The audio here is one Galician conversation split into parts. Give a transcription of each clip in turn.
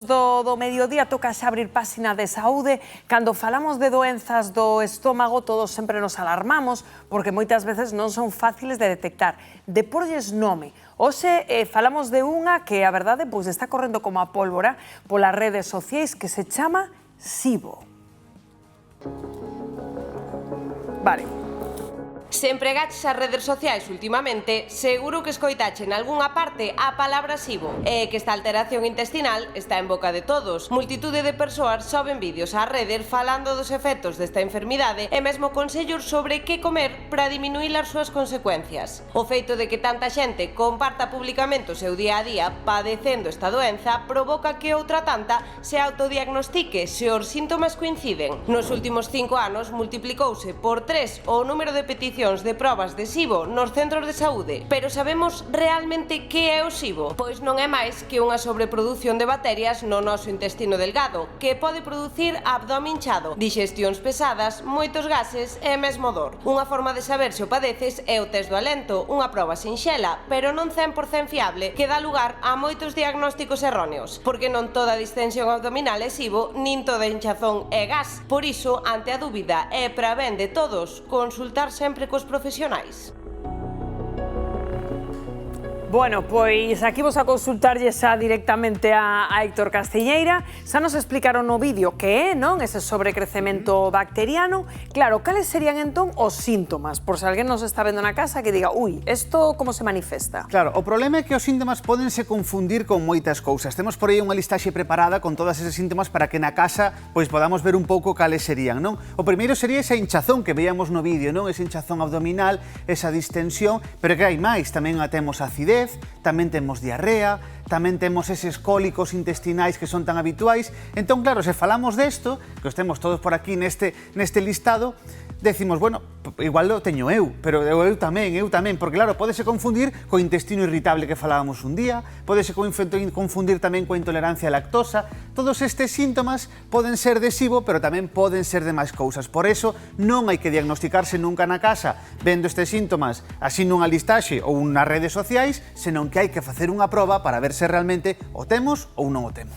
Do mediodía toca xa abrir páxina de saúde. Cando falamos de doenzas do estómago, todos sempre nos alarmamos porque moitas veces non son fáciles de detectar, de porlles nome. Hoxe falamos de unha que, a verdade, pois está correndo como a pólvora polas redes sociais, que se chama SIBO. Vale. Se empregaches as redes sociais últimamente, seguro que escoitache en algunha parte a palabra SIBO. E que esta alteración intestinal está en boca de todos. Multitude de persoas soben vídeos ás redes falando dos efectos desta enfermidade e mesmo consellos sobre que comer para diminuir as súas consecuencias. O feito de que tanta xente comparta publicamente o seu día a día padecendo esta doenza provoca que outra tanta se autodiagnostique se os síntomas coinciden. Nos últimos 5 anos multiplicouse por 3 o número de peticións de probas de SIBO nos centros de saúde. Pero sabemos realmente que é o SIBO? Pois non é máis que unha sobreproducción de bacterias no noso intestino delgado, que pode producir abdome hinchado, digestións pesadas, moitos gases e mesmo dor. Unha forma de saber se o padeces é o test do alento, unha proba sinxela, pero non 100% fiable, que dá lugar a moitos diagnósticos erróneos, porque non toda distensión abdominal é SIBO, nin toda hinchazón é gas. Por iso, ante a dúbida e para ben de todos, consultar sempre cos profesionais. Bueno, pois aquí vos a consultarlle xa directamente a Héctor Castiñeira. Xa nos explicaron no vídeo que é, non? Ese sobrecrecemento bacteriano. Claro, cales serían entón os síntomas? Por se alguén nos está vendo na casa que diga, ui, isto como se manifesta? Claro, o problema é que os síntomas pódense confundir con moitas cousas. Temos por aí unha listaxe preparada con todas eses síntomas para que na casa pois podamos ver un pouco cales serían, non? O primeiro sería esa hinchazón que veíamos no vídeo, non? Esa hinchazón abdominal, esa distensión, pero que hai máis, tamén temos acidez, tamén temos diarrea, tamén temos eses cólicos intestinais que son tan habituais. Entón, claro, se falamos desto, que os temos todos por aquí neste listado, decimos, bueno, igual lo teño eu, pero eu tamén, porque claro, pódese confundir co intestino irritable que falábamos un día, pódese confundir tamén coa intolerancia á lactosa. Todos estes síntomas poden ser de SIBO, pero tamén poden ser de máis cousas. Por eso, non hai que diagnosticarse nunca na casa vendo estes síntomas así nunha listaxe ou nas redes sociais, senón que hai que facer unha proba para ver se realmente o temos ou non o temos.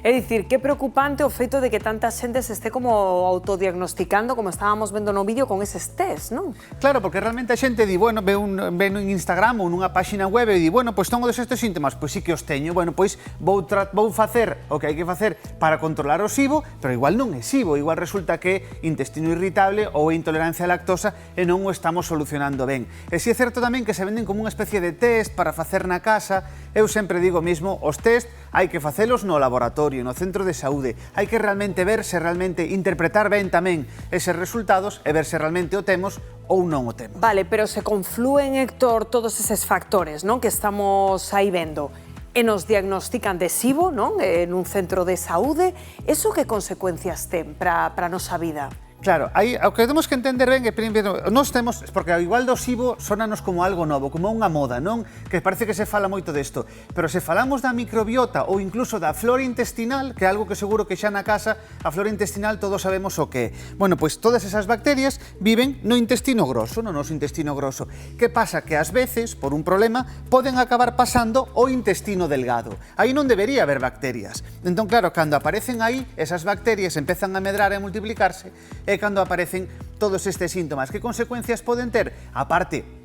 É dicir, que preocupante o feito de que tanta xente se esté como autodiagnosticando, como estábamos vendo no vídeo con eses test, non? Claro, porque realmente a xente di, bueno, ve en Instagram ou nunha páxina web e di, bueno, pois tengo estes síntomas, pois sí que os teño, bueno, pois vou facer o que hai que facer para controlar o SIBO, pero igual non é SIBO, igual resulta que é intestino irritable ou intolerancia á lactosa e non o estamos solucionando ben. E si é certo tamén que se venden como unha especie de test para facer na casa. Eu sempre digo mesmo, os test hai que facelos no laboratorio, no centro de saúde, hai que realmente ver se realmente interpretar ben tamén eses resultados e ver se realmente o temos ou non o temos. Vale, pero se conflúen, Héctor, todos eses factores, non, que estamos aí vendo e nos diagnostican de SIBO, non, nun centro de saúde, eso que consecuencias ten para a nosa vida? Claro, o que temos que entender ben é primeiro, nós temos, porque ao igual do SIBO sonanos como algo novo, como unha moda, non? Que parece que se fala moito desto, pero se falamos da microbiota ou incluso da flora intestinal, que é algo que seguro que xa na casa, a flora intestinal todos sabemos o que é. Bueno, pois todas esas bacterias viven no intestino grosso, no noso intestino grosso. Que pasa? Que ás veces, por un problema, poden acabar pasando ao intestino delgado. Aí non debería haber bacterias. Entón, claro, cando aparecen aí, esas bacterias empezan a medrar e a multiplicarse, é cando aparecen todos estes síntomas. Que consecuencias poden ter? A parte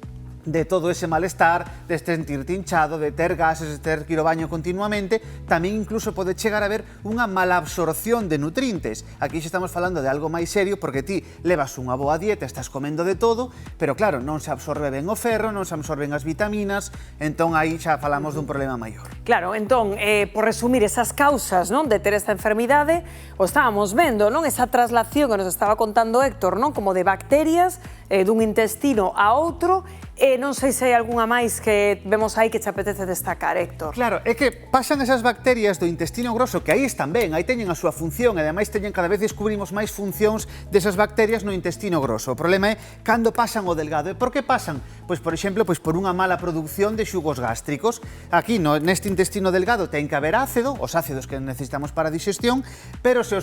de todo ese malestar, de sentirte hinchado, de ter gases, de ter que ir ao baño continuamente, tamén incluso pode chegar a haber unha mala absorción de nutrientes. Aquí xa estamos falando de algo máis serio, porque ti levas unha boa dieta, estás comendo de todo, pero claro, non se absorbe ben o ferro, non se absorben as vitaminas, entón aí xa falamos dun problema maior. Claro, entón, por resumir, esas causas, non, de ter esta enfermidade, o estábamos vendo, non, esa traslación que nos estaba contando Héctor, non, como de bacterias dun intestino a outro. Non sei se hai algunha máis que vemos aí que te apetece destacar, Héctor. Claro, é que pasan esas bacterias do intestino grosso, que aí están ben, aí teñen a súa función, e ademais cada vez descubrimos máis funcións desas bacterias no intestino grosso. O problema é cando pasan ao delgado. E por que pasan? Pois, por exemplo, por unha mala produción de xugos gástricos. Aquí, neste intestino delgado, ten que haber ácido, os ácidos que necesitamos para a digestión, pero se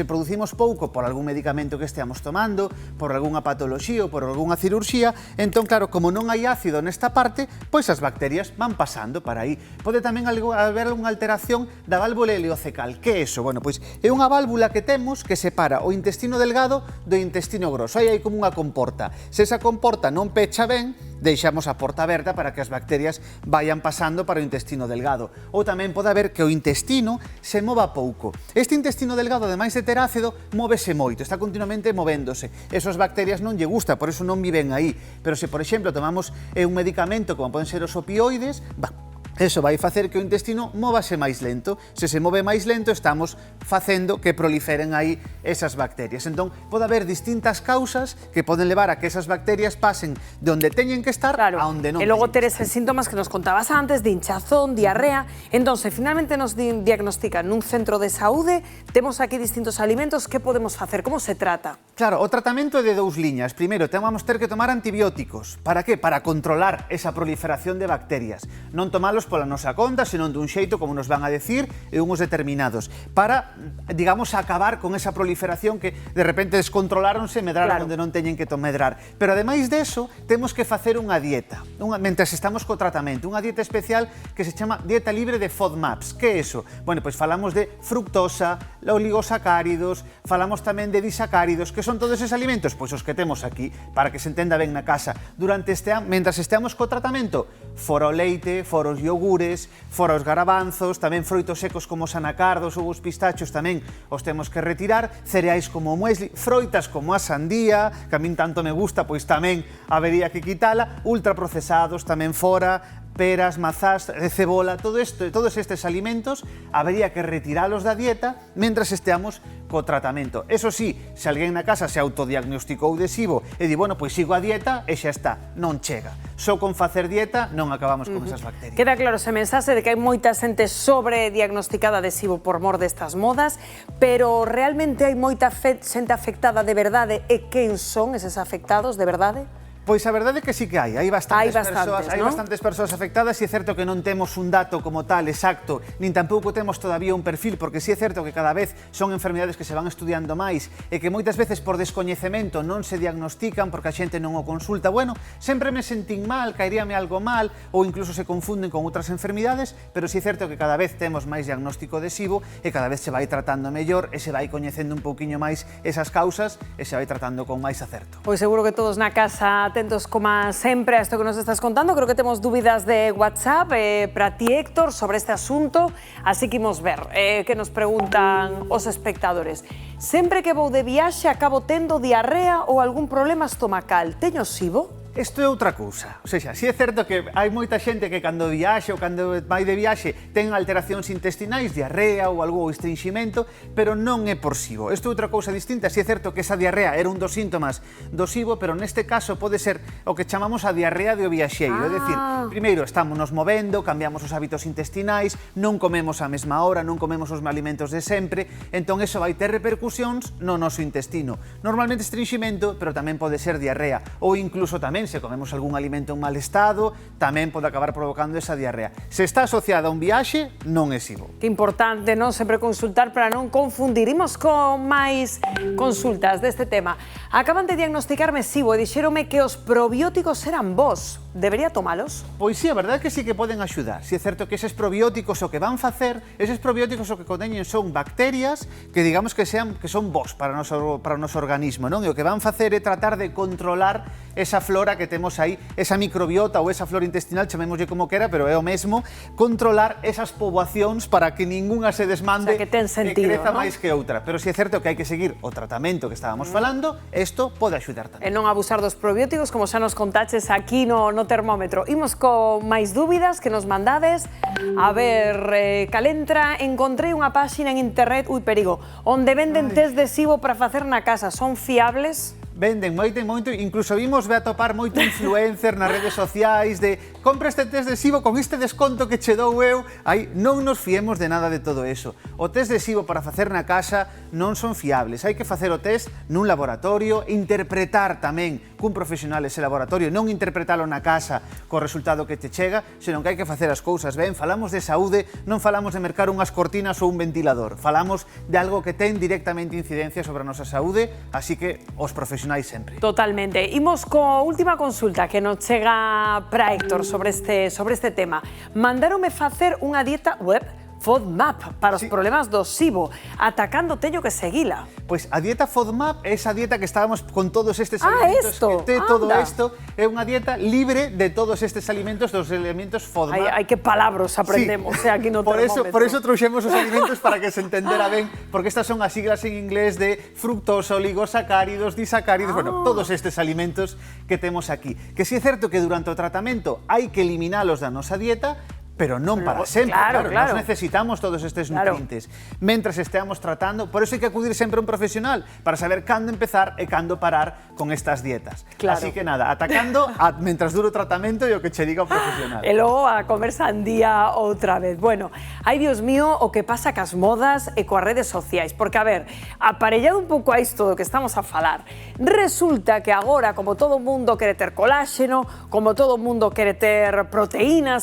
producimos pouco por algún medicamento que esteamos tomando, por algunha patoloxía, patoloxía ou por algunha cirurxía, entón, claro, como non hai ácido nesta parte, pois as bacterias van pasando para aí. Pode tamén haber unha alteración da válvula ileocecal. Que é iso? Bueno, pois é unha válvula que temos que separa o intestino delgado do intestino grosso. Aí hai como unha comporta. Se esa comporta non pecha ben, deixamos a porta aberta para que as bacterias vayan pasando para o intestino delgado. Ou tamén pode haber que o intestino se mova pouco. Este intestino delgado, ademais de ter ácido, móvese moito, está continuamente movéndose. Esas bacterias non lle gusta, por eso non viven aí. Pero se, por exemplo, tomamos un medicamento como poden ser os opioides, eso vai facer que o intestino móvase máis lento. Se se move máis lento, estamos facendo que proliferen aí esas bacterias. Entón, pode haber distintas causas que poden levar a que esas bacterias pasen de onde teñen que estar a onde non. E logo ter eses síntomas que nos contabas antes, de hinchazón, diarrea. Entón, se finalmente nos diagnostican nun centro de saúde, temos aquí distintos alimentos, que podemos facer? Como se trata? Claro, o tratamento é de dous liñas. Primeiro, vamos ter que tomar antibióticos. Para que? Para controlar esa proliferación de bacterias. Non tomalos pola nosa conta, senón dun xeito, como nos van a decir, e unhos determinados, para, digamos, acabar con esa proliferación que de repente descontroláronse e medraron onde non teñen que medrar. Pero ademais deso, temos que facer unha dieta, mentras estamos co tratamento, unha dieta especial que se chama dieta libre de FODMAPs. Que é iso? Bueno, pois falamos de fructosa, oligosacáridos, falamos tamén de disacáridos, que son todos eses alimentos, pois os que temos aquí, para que se entenda ben na casa. Mentras esteamos co tratamento, fora o leite, fora os iogures, fora os garabanzos, tamén froitos secos como os anacardos ou os pistachos tamén os temos que retirar, cereais como o muesli, froitas como a sandía, que a min tanto me gusta, pois tamén habería que quitala, ultraprocesados tamén fora, peras, mazás, cebola, todos estes alimentos habería que retiralos da dieta mentras esteamos co tratamento. Eso sí, se alguén na casa se autodiagnosticou de SIBO e di, bueno, pois sigo a dieta e xa está, non chega. Só con facer dieta non acabamos con esas bacterias. Queda claro ese mensaxe de que hai moita xente sobrediagnosticada de SIBO por mor destas modas, pero realmente hai moita xente afectada de verdade, e quen son eses afectados de verdade? Pois a verdade é que sí que hai bastantes bastantes persoas afectadas, e é certo que non temos un dato como tal exacto, nin tampouco temos todavía un perfil, porque sí é certo que cada vez son enfermidades que se van estudiando máis e que moitas veces por descoñecemento non se diagnostican porque a xente non o consulta. Bueno, sempre me sentín mal, caeríame algo mal, ou incluso se confunden con outras enfermidades, pero sí é certo que cada vez temos máis diagnóstico de SIBO e cada vez se vai tratando mellor e se vai coñecendo un pouquiño máis esas causas e se vai tratando con máis acerto. Pois seguro que todos na casa atentos como sempre a isto que nos estás contando. Creo que temos dúbidas de WhatsApp para ti, Héctor, sobre este asunto, así que imos ver que nos preguntan os espectadores. Sempre que vou de viaxe acabo tendo diarrea ou algún problema estomacal. Teño SIBO? Isto é outra cousa. O sea, si é certo que hai moita xente que cando viaxe ou cando vai de viaxe ten alteracións intestinais, diarrea ou algún estrinximento, pero non é por SIBO. Isto é outra cousa distinta. Si é certo que esa diarrea era un dos síntomas do SIBO, pero neste caso pode ser o que chamamos a diarrea do viaxeiro. É dicir, primeiro estamos nos movendo, cambiamos os hábitos intestinais, non comemos á mesma hora, non comemos os alimentos de sempre, entón eso vai ter repercusións no noso intestino. Normalmente estrinximento, pero tamén pode ser diarrea, ou incluso tamén se comemos algún alimento en mal estado, tamén pode acabar provocando esa diarrea. Se está asociada a un viaxe, non é SIBO. Que importante, non? Sempre consultar para non confundir. Imos con máis consultas deste tema. Acaban de diagnosticarme SIBO e dixéronme que os probióticos eran bons. Debería tomalos? Pois sí, a verdade é que sí que poden axudar. Si é certo que eses probióticos o que van facer, eses probióticos o que conteñen son bacterias que digamos que son bons para o noso organismo, non? E o que van facer é tratar de controlar esa flora que temos aí, esa microbiota ou esa flora intestinal, chamémoslle como quera, pero é o mesmo, controlar esas poboacións para que ningunha se desmande, o sea, que ten sentido, e creza ¿no? máis que outra. Pero si é certo que hai que seguir o tratamento que estábamos falando, isto pode axudar tamén. E non abusar dos probióticos, como xa nos contaches aquí no termómetro. Imos con máis dúbidas que nos mandades. A ver, Calentra, encontrei unha páxina en internet, perigo, onde venden test de SIBO para facer na casa. Son fiables? Venden moito, incluso vimos atopar moito influencer nas redes sociais de compra este test de SIBO con este desconto que che dou eu. Aí non nos fiemos de nada de todo eso. O test de SIBO para facer na casa non son fiables. Hai que facer o test nun laboratorio, interpretar tamén cun profesional ese laboratorio, non interpretalo na casa co resultado que te chega, senón que hai que facer as cousas ben. Falamos de saúde, non falamos de mercar unhas cortinas ou un ventilador. Falamos de algo que ten directamente incidencia sobre a nosa saúde, así que os profesionales profesionais sempre. Totalmente. Imos co última consulta que nos chega para Héctor sobre este tema. Mandaronme facer unha dieta web FODMAP para os problemas do SIBO, atacando teño que seguila. Pois a dieta FODMAP é esa dieta que estábamos con todos estes alimentos, esto, que todo anda. isto é unha dieta libre de todos estes alimentos, dos elementos FODMAP. Hai que palabras aprendemos, aquí no por termómetro. eso trouxemos os alimentos para que se entendera ben, porque estas son as siglas en inglés de fructosa, oligosacáridos, disacáridos, bueno, todos estes alimentos que temos aquí. Que si é certo que durante o tratamento hai que eliminalos da nosa dieta, pero non para sempre, claro. Nós necesitamos todos estes nutrientes. Mentras esteamos tratando, por eso hai que acudir sempre a un profesional para saber cando empezar e cando parar con estas dietas. Claro. Así que nada, atacando mentras dure o tratamento e o que che diga o profesional. E logo a comer sandía outra vez. Bueno, ai Dios mío, o que pasa cas modas e coas redes sociais, porque a ver, aparellado un pouco a isto do que estamos a falar, resulta que agora, como todo o mundo quere ter coláxeno, como todo o mundo quere ter proteínas,